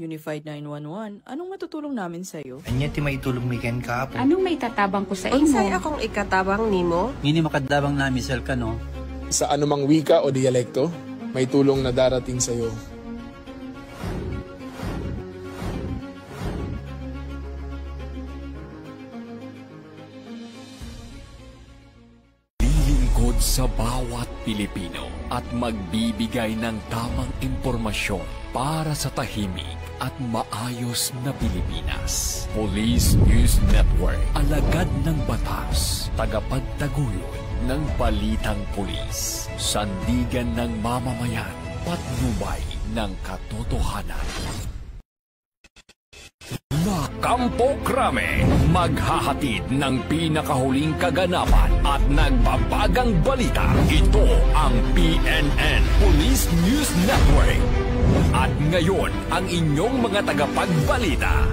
Unified 911, anong matutulong namin sa'yo? Anya ti may tulong miken ka po. Anong may tatabang ko sa imo? Unsay akong ikatabang nimo? Ngini makadabang na misal ka no? Sa anumang wika o dialekto, may tulong na darating sa iyo. Lilingkod sa bawat Pilipino at magbibigay ng tamang impormasyon para sa tahimik at maayos na Pilipinas. Police News Network, alagad ng batas, tagapagtaguyod ng balitang pulis, sandigan ng mamamayan, patnubay ng katotohanan. Na Kampo Krame, maghahatid ng pinakahuling kaganapan at nagbabagang balita. Ito ang PNN Police News Network. At ngayon, ang inyong mga tagapagbalita.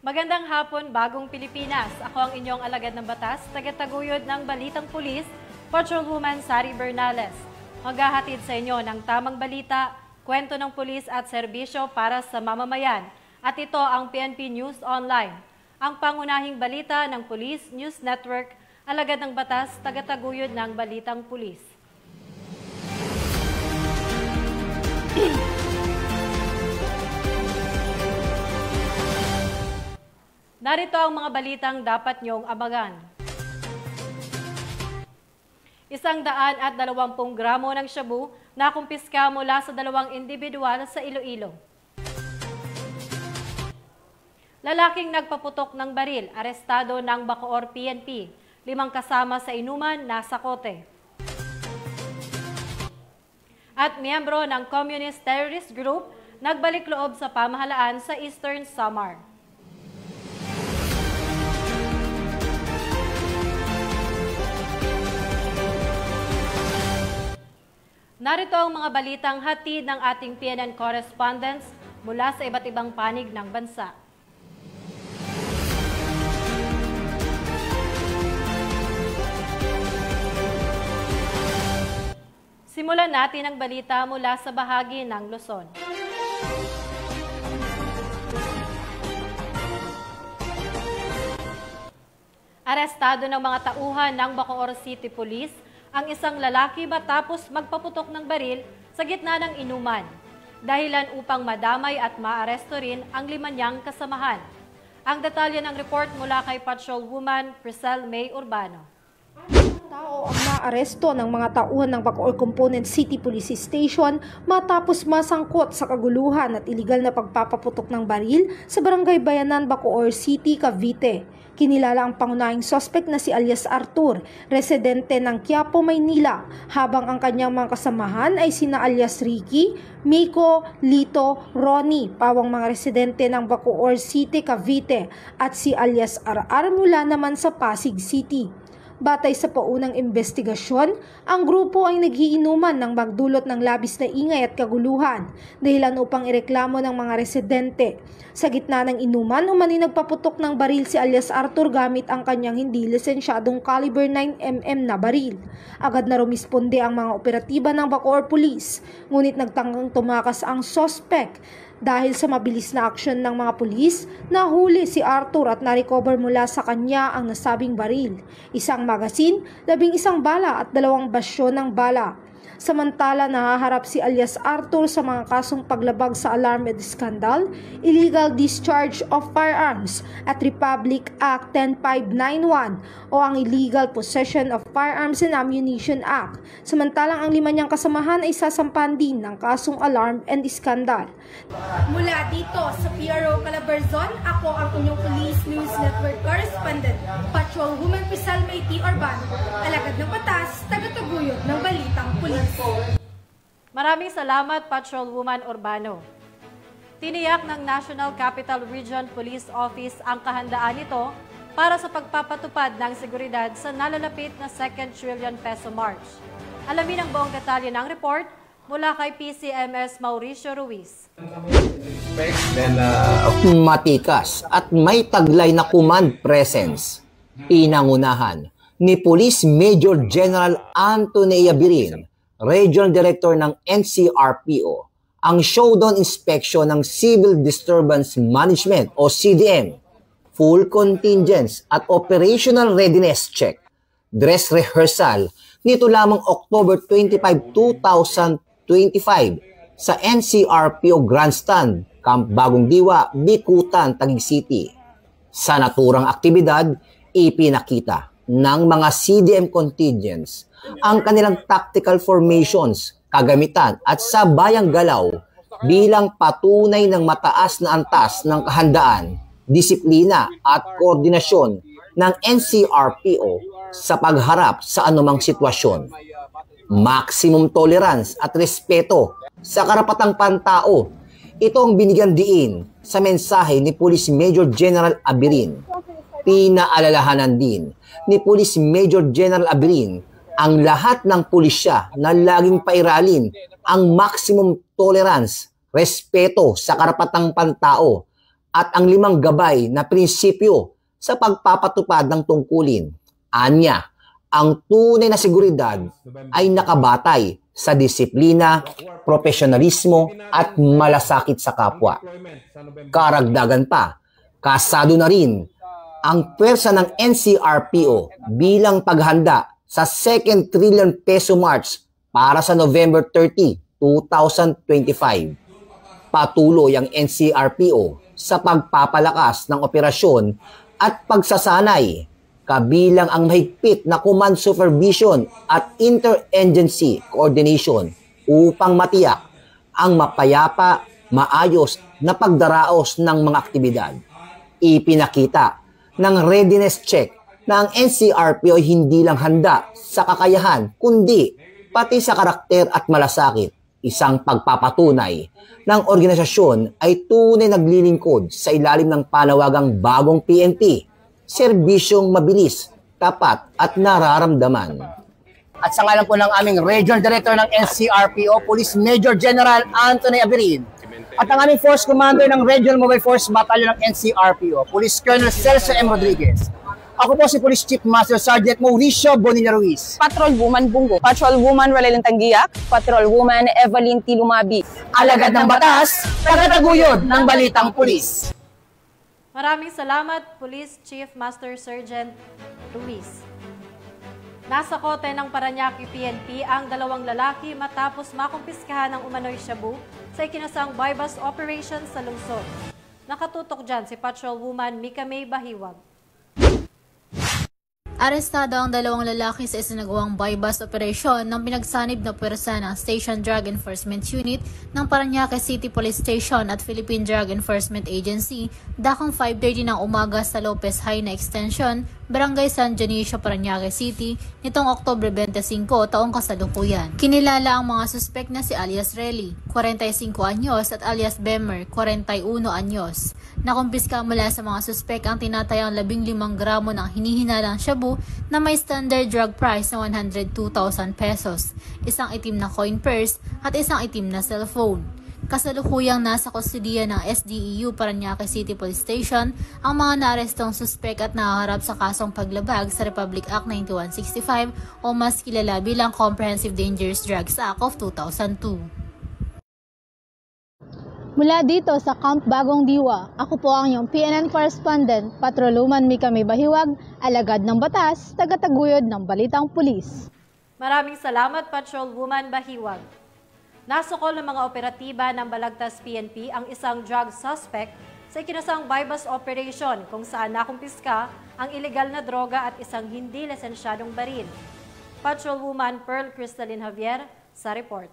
Magandang hapon, Bagong Pilipinas. Ako ang inyong alagad ng batas, tagataguyod ng Balitang Pulis, Patrolwoman Sari Bernales. Maghahatid sa inyo ng tamang balita, kwento ng pulis at serbisyo para sa mamamayan. At ito ang PNP News Online, ang pangunahing balita ng Police News Network, alagad ng batas, tagataguyod ng Balitang Pulis. Narito ang mga balitang dapat niyong abangan. 120 gramo ng shabu na kumpiska mula sa 2 individual sa Iloilo. Lalaking nagpaputok ng baril, arestado ng Bacoor PNP. 5 kasama sa inuman, nasa kote. At miyembro ng Communist Terrorist Group, nagbalik loob sa pamahalaan sa Eastern Samar. Narito ang mga balitang hatid ng ating PNN correspondents mula sa iba't ibang panig ng bansa. Simulan natin ang balita mula sa bahagi ng Luzon. Arestado ng mga tauhan ng Bacoor City Police ang isang lalaki matapos magpaputok ng baril sa gitna ng inuman, dahilan upang madamay at maaresto rin ang 5 niyang kasamahan. Ang detalye ng report mula kay Patrolwoman Priscel May Urbano. Tao ang naaresto ng mga tauhan ng Bacoor Component City Police Station matapos masangkot sa kaguluhan at iligal na pagpapaputok ng baril sa Barangay Bayanan, Bacoor City, Cavite. Kinilala ang pangunahing suspect na si alias Arthur, residente ng Quiapo, Maynila, habang ang kanyang mga kasamahan ay sina alias Ricky, Miko, Lito, Ronnie, pawang mga residente ng Bacoor City, Cavite, at si alias RR mula naman sa Pasig City. Batay sa paunang investigasyon, ang grupo ay naghiinuman ng magdulot ng labis na ingay at kaguluhan, dahilan upang ireklamo ng mga residente. Sa gitna ng inuman, umani nagpaputok ng baril si alias Arthur gamit ang kanyang hindi lisensyadong caliber 9mm na baril. Agad na rumisponde ang mga operatiba ng Bacoor Police, ngunit nagtanggang tumakas ang suspect. Dahil sa mabilis na aksyon ng mga pulis, nahuli si Arthur at narecover mula sa kanya ang nasabing baril, 1 magasin, 11 bala at 2 basyo ng bala. Samantala, nahaharap si alias Arthur sa mga kasong paglabag sa alarm and scandal, illegal discharge of firearms at Republic Act 10591 o ang Illegal Possession of Firearms and Ammunition Act. Samantalang ang 5 niyang kasamahan ay sasampan din ng kasong alarm and scandal. Mula dito sa PRO Calabarzon, ako ang inyong Police News Network correspondent, Patrolwoman Priscel May Urbano, alagad ng batas, tagataguyod ng Balitang Pulis. Maraming salamat, Patrolwoman Urbano. Tiniyak ng National Capital Region Police Office ang kahandaan nito para sa pagpapatupad ng seguridad sa nalalapit na 2nd trillion peso march. Alamin ang buong detalye ng report mula kay PCMS Mauricio Ruiz. Matikas at may taglay na command presence. Pinangunahan ni Police Major General Anthony Abirin, Regional Director ng NCRPO, ang showdown inspection ng Civil Disturbance Management o CDM, full contingents at operational readiness check, dress rehearsal nito lamang October 25, 2025 sa NCRPO Grandstand, Camp Bagong Diwa, Bikutan, Taguig City. Sa naturang aktibidad, ipinakita ng mga CDM contingents ang kanilang tactical formations, kagamitan at sabayang galaw bilang patunay ng mataas na antas ng kahandaan, disiplina at koordinasyon ng NCRPO sa pagharap sa anumang sitwasyon. Maximum tolerance at respeto sa karapatang pantao. Ito ang binigyan diin sa mensahe ni Police Major General Abirin. Pinaalalahanan din ni Police Major General Abirin ang lahat ng pulisya na laging pairalin ang maximum tolerance, respeto sa karapatang pantao at ang 5 gabay na prinsipyo sa pagpapatupad ng tungkulin. Anya, ang tunay na seguridad ay nakabatay sa disiplina, profesionalismo at malasakit sa kapwa. Karagdagan pa, kasado na rin ang pwersa ng NCRPO bilang paghanda sa 2nd Trillion Peso March para sa November 30, 2025. Patuloy ang NCRPO sa pagpapalakas ng operasyon at pagsasanay, kabilang ang mahigpit na command supervision at interagency coordination upang matiyak ang mapayapa, maayos na pagdaraos ng mga aktibidad. Ipinakita ng readiness check na ang NCRPO ay hindi lang handa sa kakayahan, kundi pati sa karakter at malasakit. Isang pagpapatunay ng organisasyon ay tunay naglilingkod sa ilalim ng panawagang bagong PNP, serbisyong mabilis, tapat at nararamdaman. At sa ngalan po ng aming Regional Director ng NCRPO, Police Major General Anthony Abirin, at ang aming Force Commander ng Regional Mobile Force Battalion ng NCRPO, Police Colonel Celso M. Rodriguez. Ako po si Police Chief Master Sergeant Mauricio Bonilla Ruiz. Patrol Woman Bungo. Patrol Woman Rolelan Tanggiak. Patrol Woman Evelyn T. Lumabi. Alagad ng batas, tagataguyod ng balitang pulis. Maraming salamat, Police Chief Master Sergeant Ruiz. Nasa kote ng Parañaque PNP ang 2 lalaki matapos makumpiskahan ng umano'y shabu sa ikinasang buy-bust operation sa lungsod. Nakatutok dyan si Patrol Woman Mika May Bahiwag. Arestado ang 2 lalaki sa isinagawang buy-bust operasyon ng pinagsanib na puwersa ng Station Drug Enforcement Unit ng Parañaque City Police Station at Philippine Drug Enforcement Agency dakong 5:30 ng umaga sa Lopez High na Extension, Barangay San Dionisio, Parañaque City, nitong Oktubre 25, taong kasalukuyan. Kinilala ang mga suspek na si alias Relly, 45 anyos at alias Bemer, 41 anyos. Nakumpiska mula sa mga suspek ang tinatayang 15 gramo ng hinihinalang shabu na may standard drug price na 102,000 pesos, isang itim na coin purse at isang itim na cellphone. Kasalukuyang nasa kustudiya ng SDEU Parañaque City Police Station ang mga naarestong suspek at nakaharap sa kasong paglabag sa Republic Act 9165 o mas kilala bilang Comprehensive Dangerous Drugs Act of 2002. Mula dito sa Camp Bagong Diwa, ako po ang iyong PNN correspondent, Patroluman Mika May Bahiwag, alagad ng batas, tagataguyod ng balitang pulis. Maraming salamat, Patrol Woman Bahiwag. Nasukol ng mga operatiba ng Balagtas PNP ang isang drug suspect sa ikinasang buy-bust operation kung saan nakumpiska ang ilegal na droga at isang hindi lisensyadong baril. Patrol Woman Pearl Crystalline Javier sa report.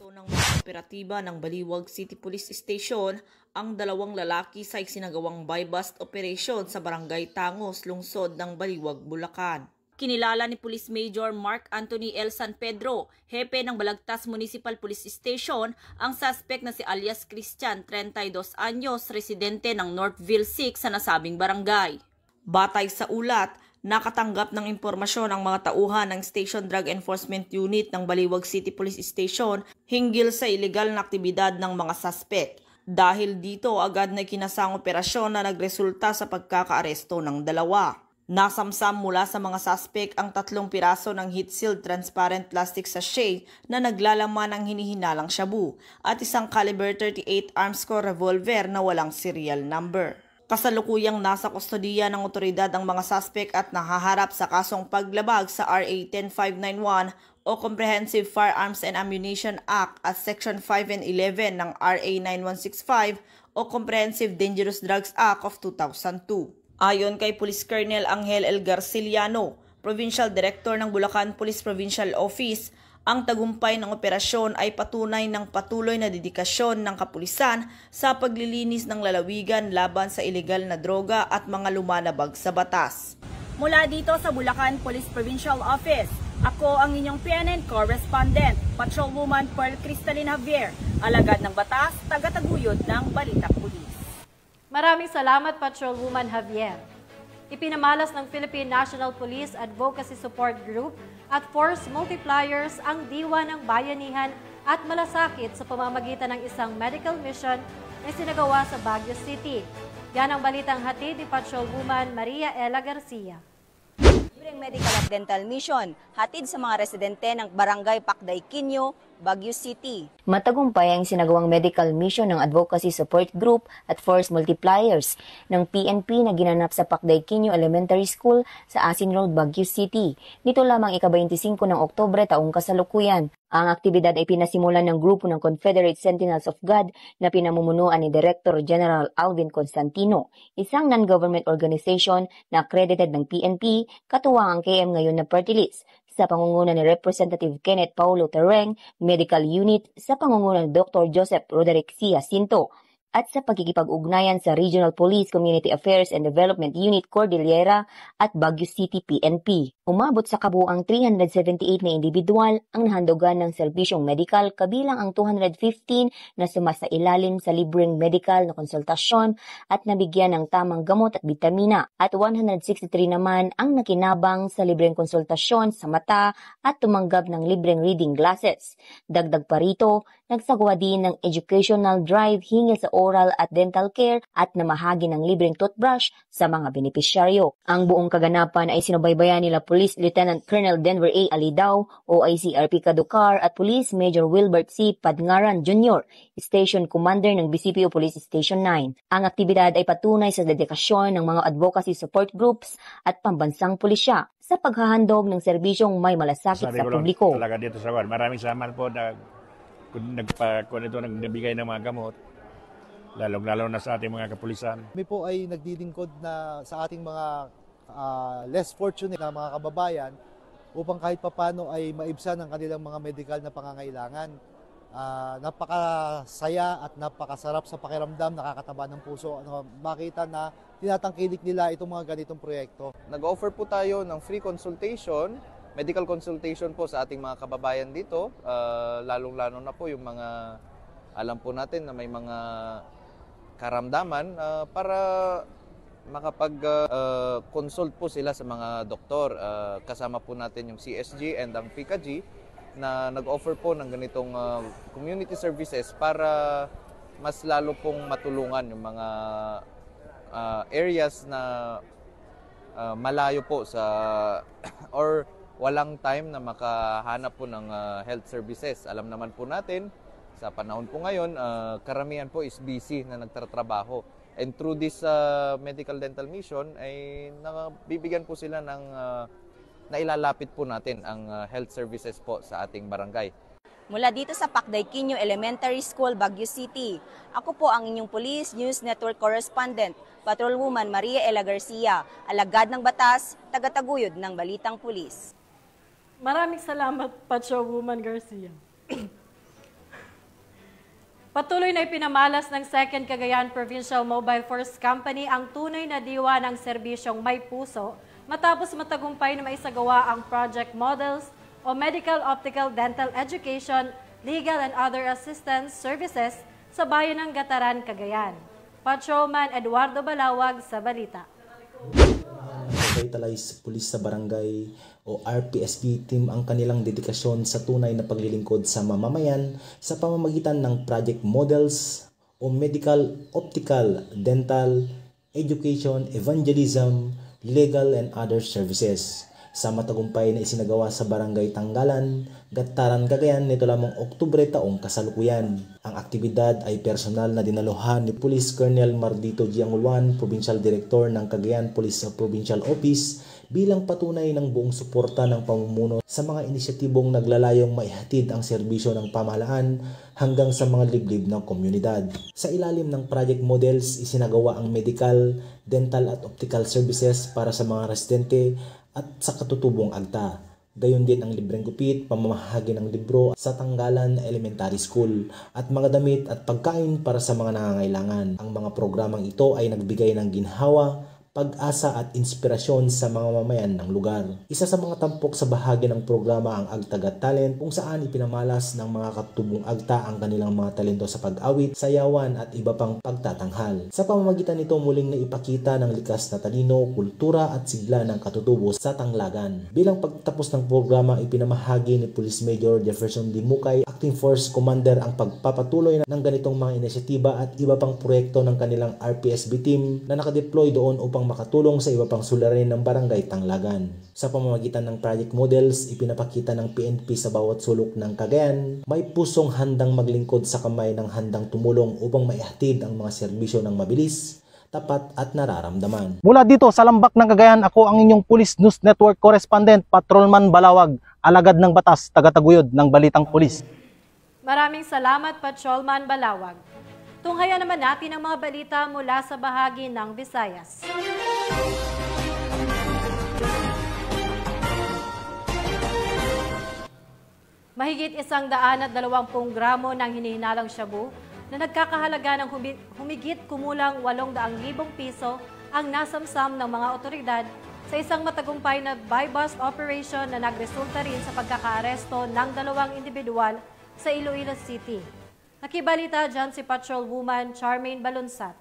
Ng mga operatiba ng Baliwag City Police Station ang 2 lalaki sa isinagawang buy-bust operation sa Barangay Tangos, lungsod ng Baliwag, Bulacan. Kinilala ni Police Major Mark Anthony L. San Pedro, hepe ng Balagtas Municipal Police Station, ang suspect na si alias Christian, 32 anyos, residente ng Northville 6 sa nasabing barangay. Batay sa ulat, nakatanggap ng impormasyon ang mga tauhan ng Station Drug Enforcement Unit ng Baliwag City Police Station hinggil sa ilegal na aktibidad ng mga suspect. Dahil dito, agad na kinasang operasyon na nagresulta sa pagkakaaresto ng 2. Nasamsam mula sa mga suspect ang 3 piraso ng heat-sealed transparent plastic sachet na naglalaman ng hinihinalang shabu at isang caliber 38 armscore revolver na walang serial number. Kasalukuyang nasa kustodiya ng otoridad ang mga suspect at nahaharap sa kasong paglabag sa RA 10591 o Comprehensive Firearms and Ammunition Act at Section 5 and 11 ng RA 9165 o Comprehensive Dangerous Drugs Act of 2002. Ayon kay Police Colonel Angel L. Garciliano, Provincial Director ng Bulacan Police Provincial Office, ang tagumpay ng operasyon ay patunay ng patuloy na dedikasyon ng kapulisan sa paglilinis ng lalawigan laban sa ilegal na droga at mga lumalabag sa batas. Mula dito sa Bulacan Police Provincial Office, ako ang inyong PNN Correspondent, Patrolwoman Pearl Cristalin Javier, alagad ng batas, tagataguyod ng Balitang Pulis. Maraming salamat, Patrolwoman Javier. Ipinamalas ng Philippine National Police Advocacy Support Group at Force Multipliers ang diwa ng bayanihan at malasakit sa pamamagitan ng isang medical mission na sinagawa sa Baguio City. Yan ang balitang hatid ni Patrolwoman Maria Ella Garcia. Libreng medical at dental mission, hatid sa mga residente ng Barangay Pacday Quinio, Baguio City. Matagumpay ang sinagawang medical mission ng Advocacy Support Group at Force Multipliers ng PNP na ginanap sa Pacday Quinio Elementary School sa Asin Road, Baguio City. Nito lamang ika-25 ng Oktubre taong kasalukuyan. Ang aktibidad ay pinasimulan ng grupo ng Confederate Sentinels of God na pinamumunuan ni Director General Alvin Constantino, isang non-government organization na accredited ng PNP, katuwang ang KM ngayon na party list, sa pangunguna ni Representative Kenneth Paulo Tereng, Medical Unit sa pangunguna ni Dr. Joseph Roderick C. Jacinto, at sa pagkikipag-ugnayan sa Regional Police Community Affairs and Development Unit Cordillera at Baguio City PNP. Umabot sa kabuang 378 na individual ang nahandogan ng serbisyong medikal, kabilang ang 215 na sumasailalim sa libreng medical na konsultasyon at nabigyan ng tamang gamot at bitamina, at 163 naman ang nakinabang sa libreng konsultasyon sa mata at tumanggap ng libreng reading glasses. Dagdag pa rito, nagsagawa din ng educational drive hinggil sa oral at dental care at namahagi ng libreng toothbrush sa mga benepisyaryo. Ang buong kaganapan ay sinubaybayan nila Police Lieutenant Colonel Denver A. Alidao, OIC-RP Kaducar at Police Major Wilbert C. Padngaran Jr., Station Commander ng BCPO Police Station 9. Ang aktibidad ay patunay sa dedikasyon ng mga advocacy support groups at pambansang pulisya sa paghahandog ng serbisyong may malasakit sa publiko. Talaga dito sa maraming salamat po na nagbigay ng mga gamot, lalo na sa ating mga kapulisan. Kami po ay nagdilingkod na sa ating mga less fortunate na mga kababayan upang kahit papano ay maibsan ang kanilang mga medical na pangangailangan. Napakasaya at napakasarap sa pakiramdam, nakakataba ng puso makita na tinatangkilik nila itong mga ganitong proyekto. Nag-offer po tayo ng free consultation, medical consultation po sa ating mga kababayan dito, lalong-lalo na po yung mga alam po natin na may mga karamdaman para makapag-consult po sila sa mga doktor. Kasama po natin yung CSG and ang PICAG na nag-offer po ng ganitong community services para mas lalo pong matulungan yung mga areas na malayo po sa or walang time na makahanap po ng health services. Alam naman po natin, sa panahon po ngayon, karamihan po is busy na nagtatrabaho. And through this medical dental mission, ay bibigyan po sila ng nailalapit po natin ang health services po sa ating barangay. Mula dito sa Pacday Quinio Elementary School, Baguio City, ako po ang inyong Police News Network Correspondent, Patrolwoman Maria Ella Garcia, alagad ng batas, tagataguyod ng Balitang Pulis. Maraming salamat, Patrolwoman Garcia. Patuloy na ipinamalas ng 2nd Cagayan Provincial Mobile Force Company ang tunay na diwa ng serbisyong may puso matapos matagumpay na maisagawa ang project models o Medical Optical Dental Education, Legal and Other Assistance Services sa bayan ng Gataran, Cagayan. Patrolman Eduardo Balawag sa balita. Revitalize Police sa Barangay o RPSB team ang kanilang dedikasyon sa tunay na paglilingkod sa mamamayan sa pamamagitan ng project models o medical, optical, dental, education, evangelism, legal and other services. Sa matagumpay na isinagawa sa Barangay Tanggalan, Gataran, Cagayan nito lamang Oktubre taong kasalukuyan. Ang aktibidad ay personal na dinaluhan ni Police Colonel Mardito Giangulwan, Provincial Director ng Cagayan Police Provincial Office, bilang patunay ng buong suporta ng pamumuno sa mga inisyatibong naglalayong maihatid ang serbisyo ng pamahalaan hanggang sa mga liblib ng komunidad. Sa ilalim ng project models, isinagawa ang medical, dental at optical services para sa mga residente at sa katutubong agta. Gayon din ang libreng gupit, pamamahagi ng libro sa Tanggalan Elementary School at mga damit at pagkain para sa mga nangangailangan. Ang mga programang ito ay nagbigay ng ginhawa, pag-asa at inspirasyon sa mga mamayan ng lugar. Isa sa mga tampok sa bahagi ng programa ang Agta Got Talent, kung saan ipinamalas ng mga katutubong agta ang kanilang mga talento sa pag-awit, sayawan at iba pang pagtatanghal. Sa pamamagitan nito muling naipakita ng likas na talino, kultura at sigla ng katutubo sa Tanglagan. Bilang pagtapos ng programa, ipinamahagi ni Police Major Jefferson D. Mukay, Acting Force Commander, ang pagpapatuloy ng ganitong mga inisyatiba at iba pang proyekto ng kanilang RPSB team na nakadeploy doon upang makatulong sa iba pang suliranin ng Barangay Tanglagan. Sa pamamagitan ng project models, ipinapakita ng PNP sa bawat sulok ng Cagayan, may pusong handang maglingkod sa kamay ng handang tumulong upang maihatid ang mga serbisyo ng mabilis, tapat at nararamdaman. Mula dito sa Lambak ng Cagayan, ako ang inyong Police News Network Correspondent, Patrolman Balawag, alagad ng batas, tagataguyod ng Balitang Pulis. Maraming salamat, Patrolman Balawag. Tunghayan naman natin ang mga balita mula sa bahagi ng Visayas. Mahigit 120 gramo ng hinihinalang shabu na nagkakahalaga ng humigit kumulang 800,000 piso ang nasamsam ng mga otoridad sa isang matagumpay na buy-bust operation na nagresulta rin sa pagkakaaresto ng 2 individual sa Iloilo City. Nakibalita dyan si Patrolwoman Charmaine Balunsat.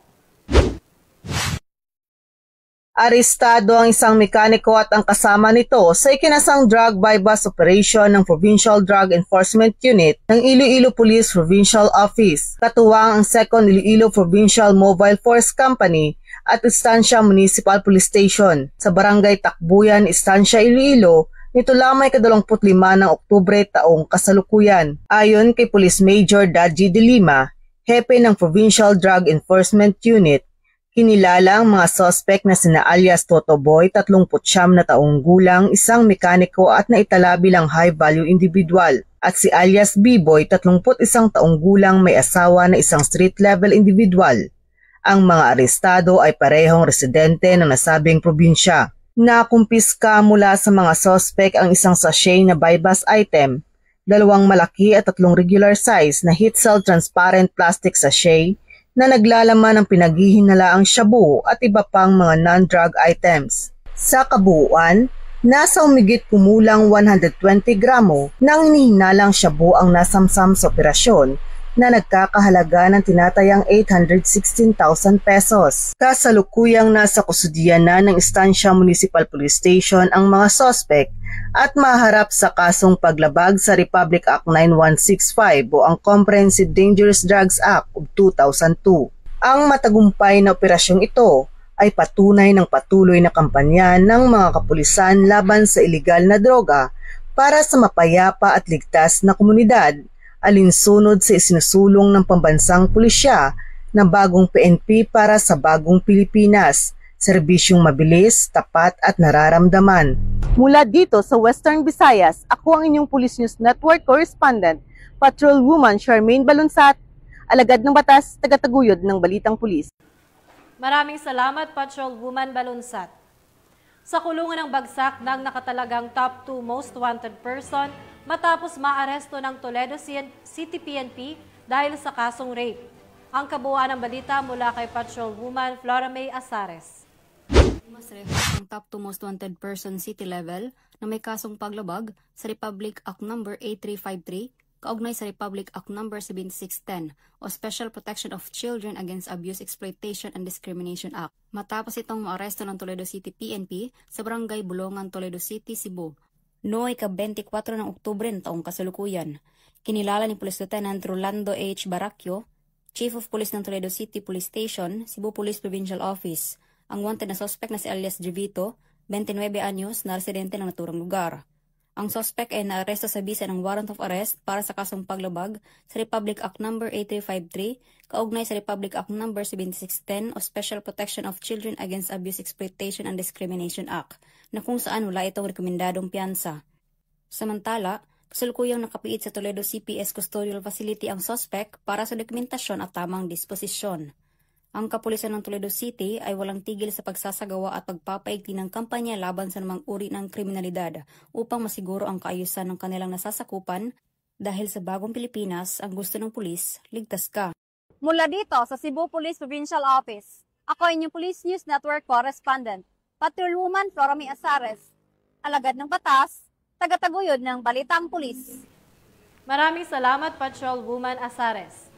Arestado ang isang mekaniko at ang kasama nito sa ikinasang drug buy-bust operation ng Provincial Drug Enforcement Unit ng Iloilo Police Provincial Office. Katuwang ang 2nd Iloilo Provincial Mobile Force Company at Estancia Municipal Police Station sa Barangay Takbuyan, Estancia, Iloilo, nito lamang 25 ng Oktubre taong kasalukuyan. Ayon kay Police Major Dadji De Lima, hepe ng Provincial Drug Enforcement Unit, kinilala ang mga suspect na sina alias Toto Boy, 39 na taong gulang, isang mekaniko at naitala bilang high-value individual, at si alias B-Boy, 31 taong gulang, may asawa na isang street-level individual. Ang mga arestado ay parehong residente ng nasabing probinsya. Nakumpiska mula sa mga suspect ang isang sachet na buy-bust item, 2 malaki at 3 regular size na heat cell transparent plastic sachet na naglalaman ng pinaghihinalaang shabu at iba pang mga non-drug items. Sa kabuuan, nasa humigit kumulang 120 gramo ng hinihinalang shabu ang nasamsam sa operasyon na nagkakahalaga ng tinatayang 816,000 pesos. Kasalukuyang nasa kustudiya na ng Estancia Municipal Police Station ang mga suspect at maharap sa kasong paglabag sa Republic Act 9165 o ang Comprehensive Dangerous Drugs Act of 2002. Ang matagumpay na operasyong ito ay patunay ng patuloy na kampanya ng mga kapulisan laban sa ilegal na droga para sa mapayapa at ligtas na komunidad, alinsunod sa isinusulong ng pambansang pulisya na bagong PNP para sa bagong Pilipinas, serbisyong mabilis, tapat at nararamdaman. Mula dito sa Western Visayas, ako ang inyong Police News Network Correspondent, Patrolwoman Charmaine Balunsat, alagad ng batas, tagataguyod ng Balitang Pulis. Maraming salamat, Patrolwoman Balunsat. Sa kulungan ng bagsak ng nakatalagang top 2 most wanted person matapos maaresto ng Toledo City PNP dahil sa kasong rape. Ang kabuuan ng balita mula kay Patrolwoman Flora May Asares. Mas reference ang top 2 most wanted person city level na may kasong paglabag sa Republic Act No. 8353 kaugnay sa Republic Act No. 7610 o Special Protection of Children Against Abuse, Exploitation and Discrimination Act. Matapos itong maaresto ng Toledo City PNP sa Barangay Bulongan, Toledo City, Cebu. Noong ika-24 ng Oktubre ng taong kasalukuyan, kinilala ni Police Lieutenant Rolando H. Baracchio, Chief of Police ng Toledo City Police Station, Cebu Police Provincial Office, ang wanted na suspect na si alias Jevito, 29 anyos, na residente ng naturang lugar. Ang suspect ay naaresto sa bisa ng warrant of arrest para sa kasong paglabag sa Republic Act No. 8353, kaugnay sa Republic Act No. 7610 o Special Protection of Children Against Abuse, Exploitation and Discrimination Act, na kung saan wala itong rekomendadong piyansa. Samantala, kasalukuyang nakapiit sa Toledo CPS Custodial Facility ang suspect para sa dokumentasyon at tamang disposisyon. Ang kapulisan ng Toledo City ay walang tigil sa pagsasagawa at pagpapaigting ng kampanya laban sa namang uri ng kriminalidad upang masiguro ang kaayusan ng kanilang nasasakupan dahil sa bagong Pilipinas ang gusto ng pulis, ligtas ka. Mula dito sa Cebu Police Provincial Office, ako inyong Police News Network Correspondent, Patrolwoman Florami Azares, alagad ng batas, tagataguyod ng Balitang Pulis. Maraming salamat, Patrolwoman Azares.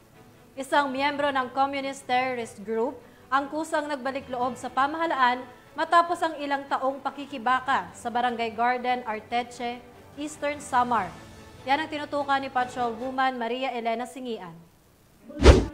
Isang miyembro ng Communist Terrorist Group ang kusang nagbalik loob sa pamahalaan matapos ang ilang taong pakikibaka sa Barangay Garden, Arteche, Eastern Samar. Yan ang tinutukan ni Patrolwoman Maria Elena Singian.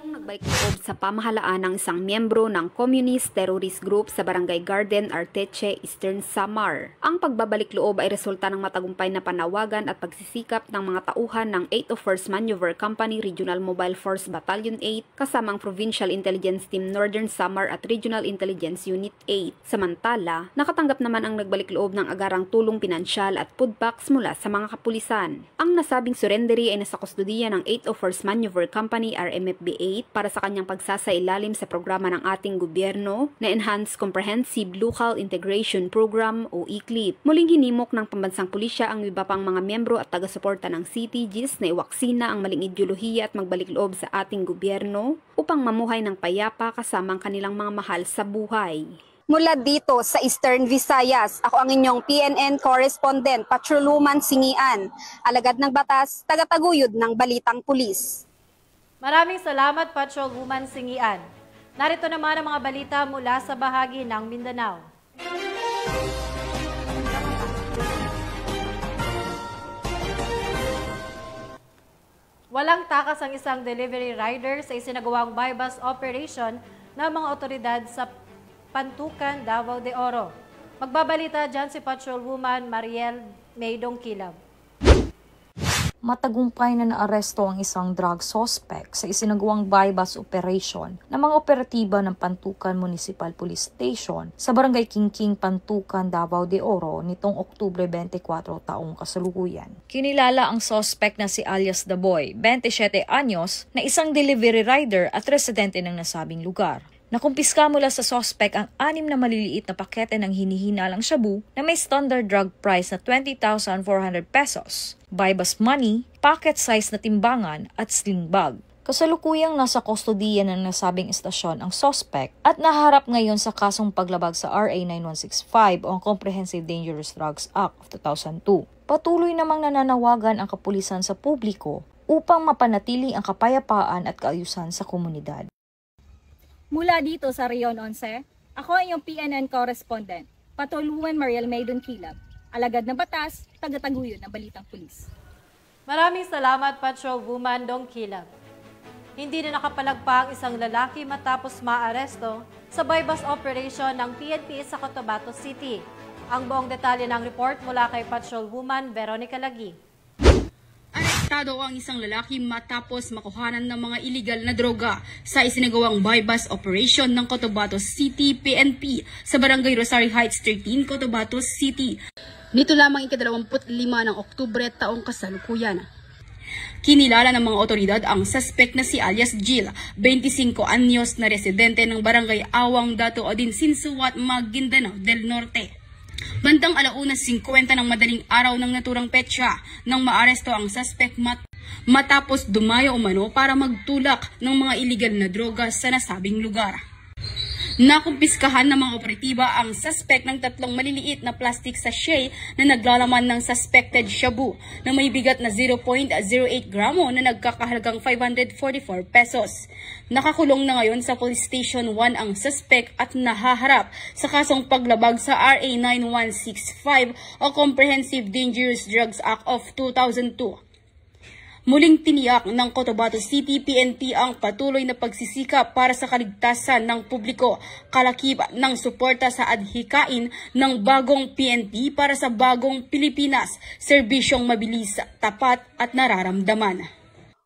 Nagbalik loob sa pamahalaan ng isang miyembro ng Communist Terrorist Group sa Barangay Garden, Arteche, Eastern Samar. Ang pagbabalik loob ay resulta ng matagumpay na panawagan at pagsisikap ng mga tauhan ng 801st Maneuver Company Regional Mobile Force Battalion 8 kasamang Provincial Intelligence Team Northern Samar at Regional Intelligence Unit 8. Samantala, nakatanggap naman ang nagbalik loob ng agarang tulong pinansyal at food packs mula sa mga kapulisan. Ang nasabing surrendery ay nasa kustodiya ng 801st Maneuver Company RMFB 8 para sa kanyang pagsasailalim sa programa ng ating gobyerno na Enhanced Comprehensive Local Integration Program o ECLIP. Muling hinimok ng pambansang pulisya ang iba pang mga miyembro at taga-suporta ng CTGs na iwaksina ang maling ideolohiya at magbalik loob sa ating gobyerno upang mamuhay ng payapa kasama ang kanilang mga mahal sa buhay. Mula dito sa Eastern Visayas, ako ang inyong PNN Correspondent, Patrolwoman Singian, alagad ng batas, tagataguyod ng Balitang Pulis. Maraming salamat, Patrolwoman Singian. Narito naman ang mga balita mula sa bahagi ng Mindanao. Walang takas ang isang delivery rider sa isinagawang buy-bus operation ng mga otoridad sa Pantukan, Davao de Oro. Magbabalita dyan si Patrolwoman Mariel Maydong Kilab. Matagumpay na naaresto ang isang drug suspect sa isinagawang buy-bus operation ng mga operatiba ng Pantukan Municipal Police Station sa Barangay Kingking, Pantukan, Davao de Oro nitong Oktubre 24 taong kasalukuyan. Kinilala ang suspect na si alias The Boy, 27 anyos, na isang delivery rider at residente ng nasabing lugar. Nakumpiska mula sa suspect ang 6 na maliliit na pakete ng hinihinalang shabu na may standard drug price na 20,400 pesos, buy-bus money, pocket size na timbangan at sling bag. Kasalukuyang nasa kustodiya ng nasabing istasyon ang suspect at naharap ngayon sa kasong paglabag sa RA 9165 o ang Comprehensive Dangerous Drugs Act of 2002. Patuloy namang nananawagan ang kapulisan sa publiko upang mapanatili ang kapayapaan at kaayusan sa komunidad. Mula dito sa Rion 11, ako ay iyong PNN Correspondent, Patrolwoman Mariel Maydong Kilab, alagad ng batas, tagataguyod ng Balitang Pulis. Maraming salamat, Patrolwoman Dong Kilab. Hindi na nakapalagpa ang isang lalaki matapos maaresto sa buy-bus operation ng PNP sa Cotabato City. Ang buong detalye ng report mula kay Patrolwoman Veronica Lagi. Arestado ang isang lalaki matapos makuhanan ng mga illegal na droga sa isinagawang buy-bus operation ng Cotabato City PNP sa Barangay Rosario Heights 13, Cotabato City. Nito lamang ika-25 ng Oktubre taong kasalukuyan. Kinilala ng mga otoridad ang suspect na si alias Jill, 25 anyos na residente ng Barangay Awang Dato Odin Sinsuat, Maguindanao del Norte. Bandang 1:50 ng madaling araw ng naturang petsa nang maaresto ang suspect matapos dumayo umano para magtulak ng mga illegal na droga sa nasabing lugar. Nakumpiskahan ng mga operatiba ang suspect ng 3 maliliit na plastic sachet na naglalaman ng suspected shabu na may bigat na 0.08 gramo na nagkakahalagang 544 pesos. Nakakulong na ngayon sa Police Station 1 ang suspect at nahaharap sa kasong paglabag sa RA 9165 o Comprehensive Dangerous Drugs Act of 2002. Muling tiniyak ng Cotabato City PNP ang patuloy na pagsisikap para sa kaligtasan ng publiko, kalakip ng suporta sa adhikain ng bagong PNP para sa bagong Pilipinas, serbisyong mabilis, tapat at nararamdaman.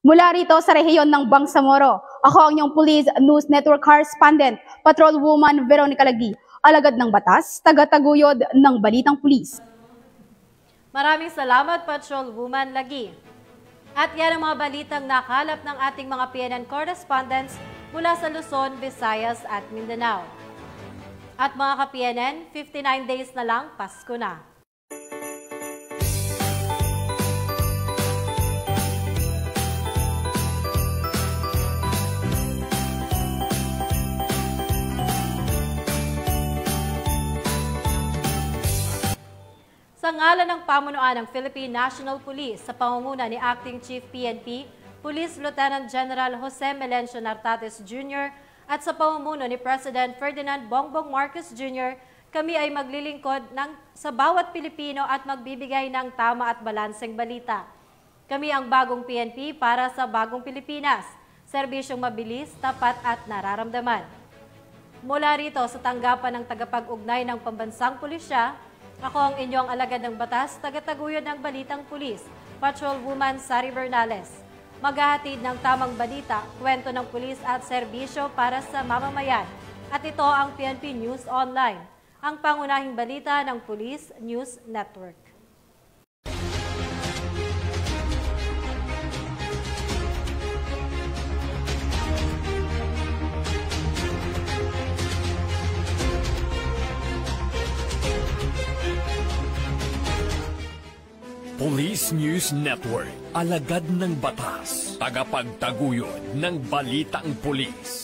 Mula rito sa rehiyon ng Bangsamoro, ako ang inyong Police News Network Correspondent, Patrolwoman Veronica Lagi, alagad ng batas, tagataguyod ng Balitang Pulis. Maraming salamat, Patrolwoman Lagi. At yan ang mga balitang nakalap ng ating mga PNN correspondents mula sa Luzon, Visayas at Mindanao. At mga ka-PNN, 59 days na lang, Pasko na. Sa ngalan ng pamunuan ng Philippine National Police sa pangunguna ni Acting Chief PNP, Police Lieutenant General Jose Melencio Nartates Jr. at sa pamumuno ni President Ferdinand Bongbong Marcos Jr., kami ay maglilingkod sa bawat Pilipino at magbibigay ng tama at balanseng balita. Kami ang bagong PNP para sa bagong Pilipinas, serbisyong mabilis, tapat at nararamdaman. Mula rito sa tanggapan ng tagapag-ugnay ng Pambansang Pulisya, ako ang inyong alagad ng batas, tagataguyod ng Balitang Pulis, Patrolwoman Sari Bernales. Maghahatid ng tamang balita, kwento ng pulis at serbisyo para sa mamamayan. At ito ang PNP News Online, ang pangunahing balita ng Police News Network. Police News Network, alagad ng batas, tagapagtaguyod ng Balitang Pulis.